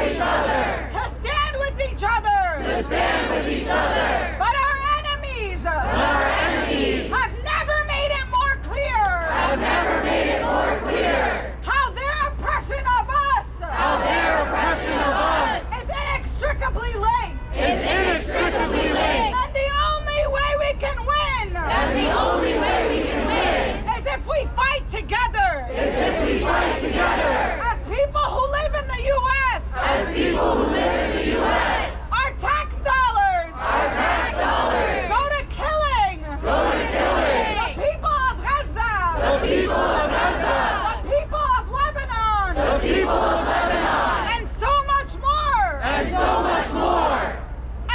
each other. To stand with each other. To stand with each other. But our enemies have never made it more clear. Have never made it more clear. How their oppression of us. How their oppression of us is inextricably linked. is inextricably linked. And the only way we can win. And the only way we can win is if we fight together. is if we fight together. As people who live in the U.S. As people who live in the U.S. Our tax dollars. Our tax dollars Go to killing. go to killing The people of Gaza. the people of Gaza. The people of Lebanon. The people of Lebanon. And so much more. And so much more.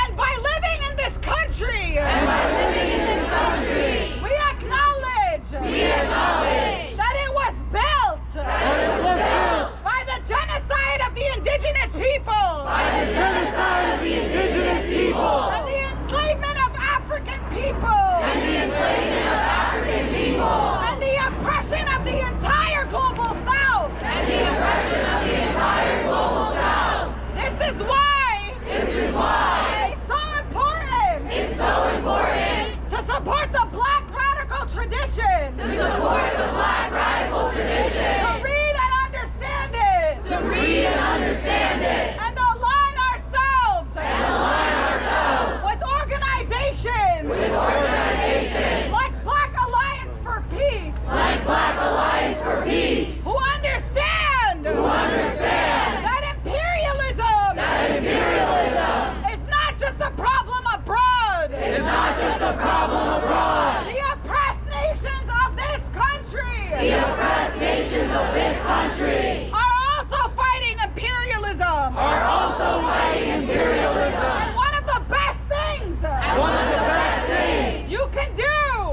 And by living in this country. And by living in this country, We acknowledge. That it was built. that it was built By the genocide of the indigenous people. by the genocide of the indigenous people And the enslavement of African people. and the enslavement of African people And the oppression of the entire global South. and the oppression of the entire global South. This is why This is why it's so important it's so important to support the Black radical tradition. to support the Black radical tradition, To read and understand it. to read and understand it, And align ourselves and align ourselves with organizations with organizations like Black Alliance for Peace, like Black Alliance for Peace, who understand who understand that imperialism that imperialism is not just a problem abroad. is not just a problem abroad. The oppressed nations of this country The oppressed nations of this country are also fighting imperialism. are also fighting imperialism. And one of the best things And one of the best things you can do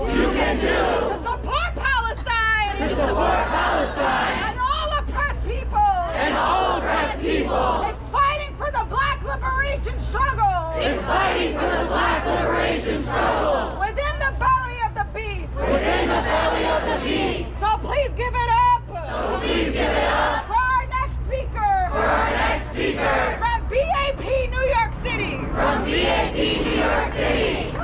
to to support Palestine support Palestine and all oppressed people and all oppressed people is fighting for the Black liberation struggle is fighting for the Black liberation struggle within the belly of the beast. within the belly of the beast. So please give it up So please give it up for our next speaker for our next speaker from BAP New York City. from BAP New York City.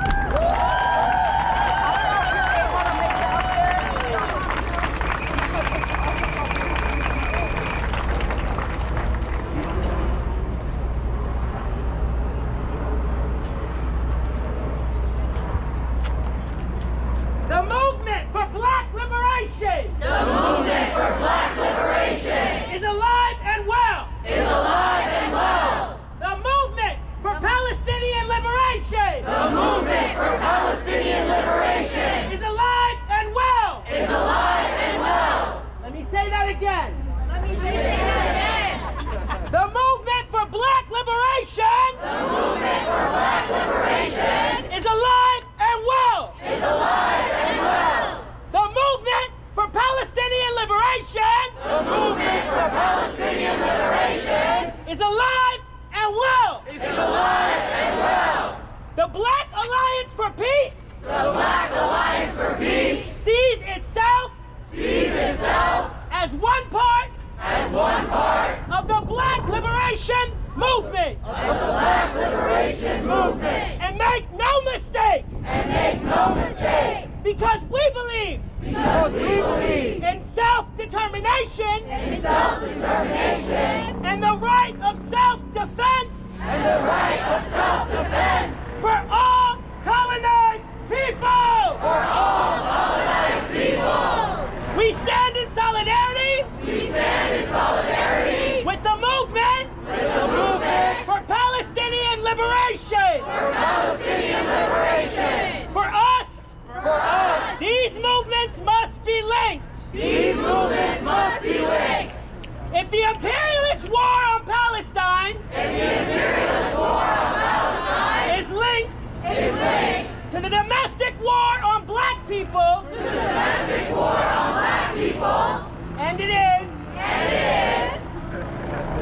The movement for Black liberation The movement for Black liberation is alive and well. is alive and well. The movement for Palestinian liberation The movement for Palestinian liberation is alive and well. is alive and well. Let me say that again. Let me say that again. The movement for Black liberation The movement for Black liberation is alive and well. is alive and well. The movement for Palestinian liberation The movement for Palestinian liberation is alive and well. is alive and well. The Black Alliance for Peace The Black Alliance for Peace sees itself sees itself as one part as one part of the Black liberation movement. of the Black liberation movement. And make no mistake, And make no mistake, because we believe because we believe in self-determination in self-determination and the right of self-defense and the right of self-defense for all colonized people. for all colonized people. We stand in solidarity We stand in solidarity with the movement with the movement for Palestinian liberation. for Palestinian liberation. For us, For us, these movements must be linked. these movements must be linked. If the imperialist war on Palestine If the imperialist war on Palestine is linked is linked to the domestic war on Black people, to the domestic war on Black people, and it is, and it is,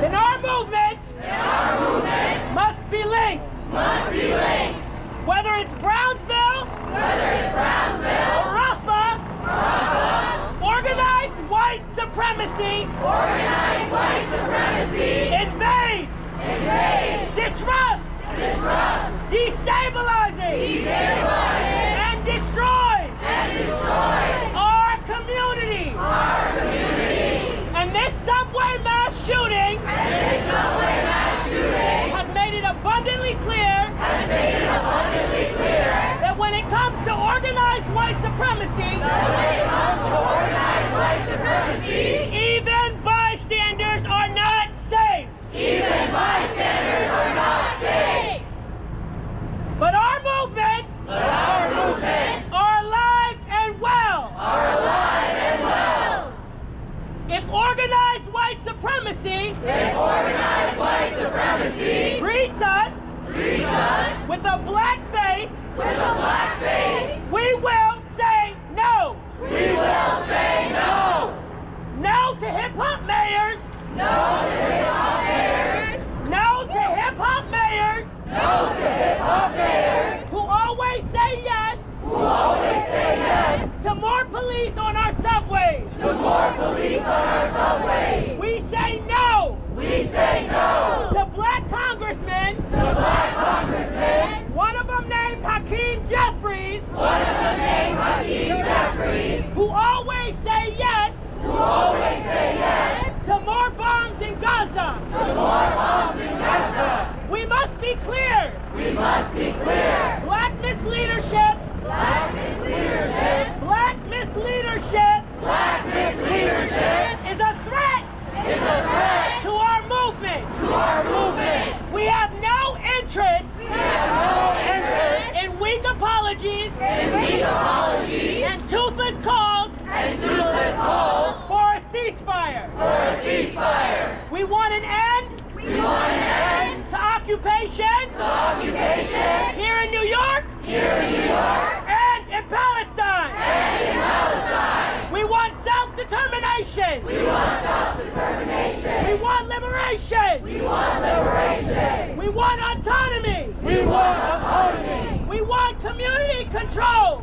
then our movement then our movements must be linked. must be linked. Whether it's Brownsville Whether it's Brownsville, or Rafah, Rafah, organized white supremacy organized white supremacy invades destabilizes and destroys our community. And this subway mass shooting has made it abundantly clear that when it comes to organized white supremacy, even bystanders are not safe. But our movements are alive and well. If organized white supremacy greets us with a black face, we will say no. No to hip-hop mayors. No to hip-hop mayors. Who always say yes. To more police on our subways. We say no. To black congressmen. One of them named Hakeem Jeffries. Who always say yes. To more bombs in Gaza. We must be clear. Black misleadership. Is a threat. To our movement. We have no interest. In weak apologies. And toothless calls. For a ceasefire. We want an end. To occupation. Here in New York. And in Palestine. We want self-determination. We want liberation. We want autonomy. We want community control.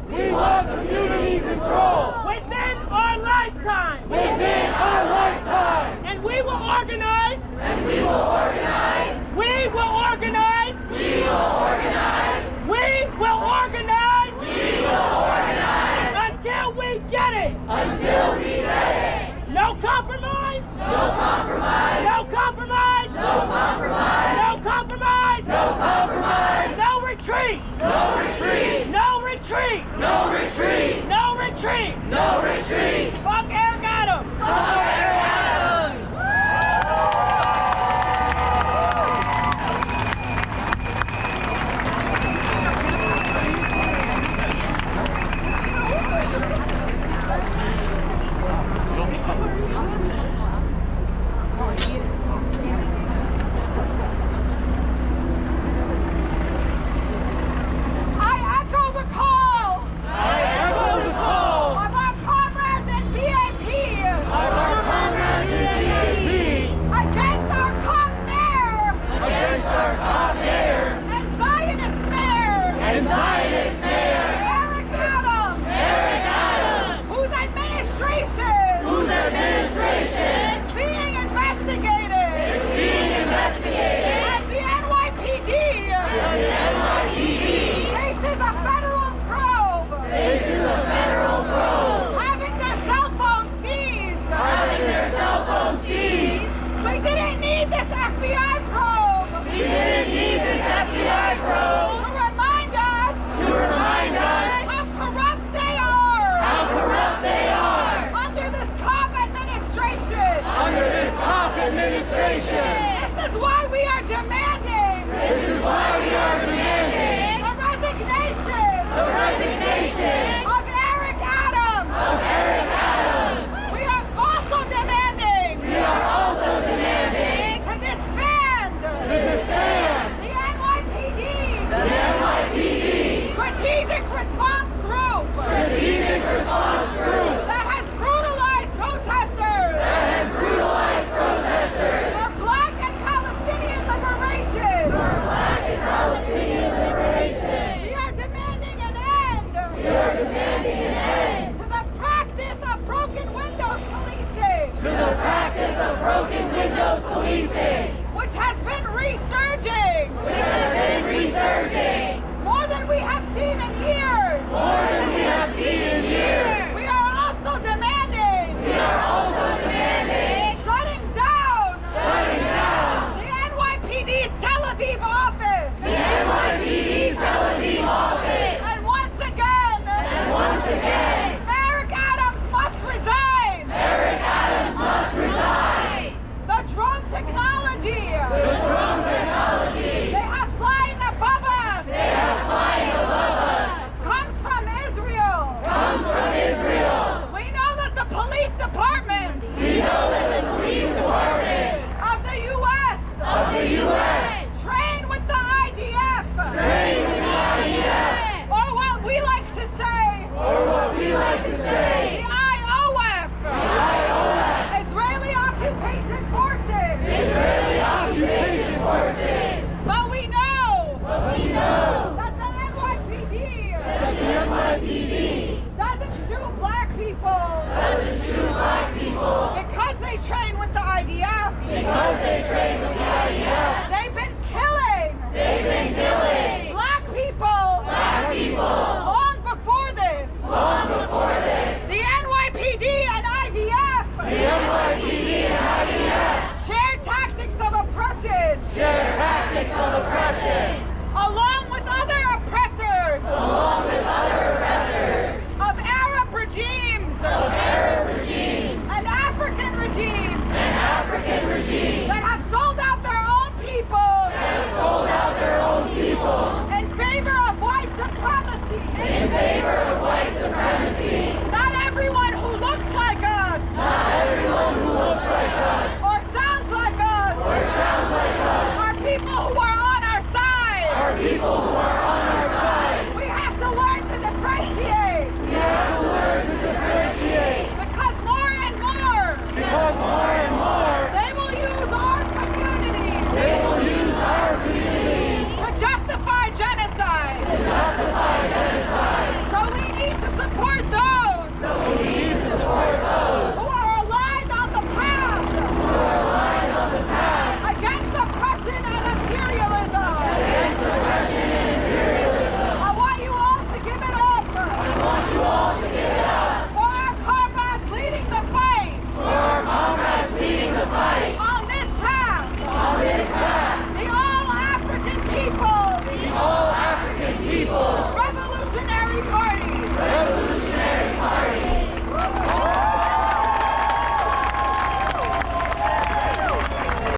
Within our lifetime. And we will organize. We will organize. Until we get it. No compromise. No retreat. Fuck Eric Adams. I echo the call of our comrades in BAP against our cop mayor and Zionist mayor Eric Adams, whose administration is being investigated as the NYPD faces a federal probe, having their cell phones seized. We didn't need this FBI probe to remind us how corrupt they are under this cop administration. This is why we are demanding the resignation of Eric Adams. We are also demanding to disband the NYPD strategic response group that has brutalized protesters for Black and Palestinian liberation. NYPD's Tel Aviv office. The NYPD's Tel Aviv office. And once again, Eric Adams must resign. Eric Adams must resign. The drone technology. They have flying above us. Comes from Israel. We know that the police departments. Of the U.S. Train with the IDF. Or what we like to say. The IOF. Israeli occupation forces. But we know that the NYPD doesn't shoot black people. Because they train with the IDF. They've been killing black people long before this. The NYPD and IDF share tactics of oppression. Along with other oppressors. Of Arab regimes. And African regimes. That have sold out their own people. In favor of white supremacy.